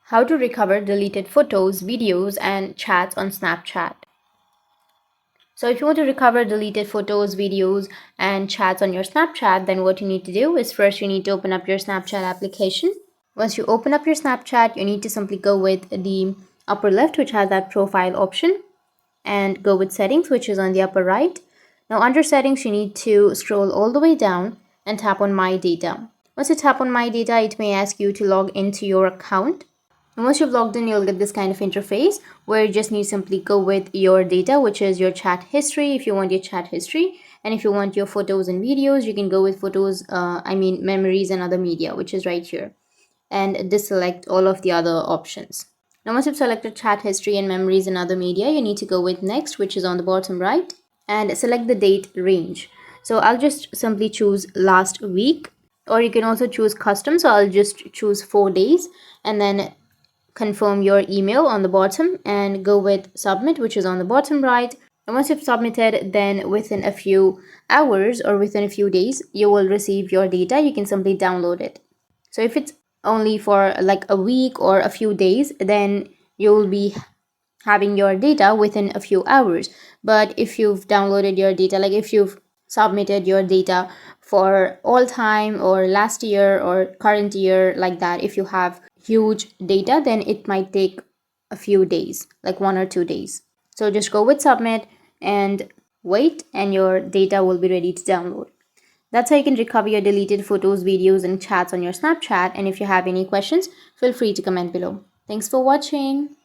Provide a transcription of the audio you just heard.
How to recover deleted photos, videos, and chats on Snapchat. So if you want to recover deleted photos, videos, and chats on your Snapchat, then what you need to do is first you need to open up your Snapchat application. Once you open up your Snapchat, you need to simply go with the upper left, which has that profile option, and go with settings, which is on the upper right. Now under settings, you need to scroll all the way down and tap on my data. Once you tap on my data, it may ask you to log into your account. And once you've logged in, you'll get this kind of interface where you just need to simply go with your data, which is your chat history if you want your chat history. And if you want your photos and videos, you can go with photos, memories and other media, which is right here. And deselect all of the other options. Now, once you've selected chat history and memories and other media, you need to go with next, which is on the bottom right, and select the date range. So I'll just simply choose last week, or you can also choose custom. So I'll just choose 4 days and then confirm your email on the bottom and go with submit, which is on the bottom right. And once you've submitted, then within a few hours or within a few days, you will receive your data. You can simply download it. So if it's only for like a week or a few days, then you'll be having your data within a few hours. But if you've downloaded your data, like if you've submitted your data for all time or last year or current year, like that, if you have huge data, then it might take a few days, like 1 or 2 days. So just go with submit and wait, and your data will be ready to download. That's how you can recover your deleted photos, videos, and chats on your Snapchat. And if you have any questions, feel free to comment below. Thanks for watching.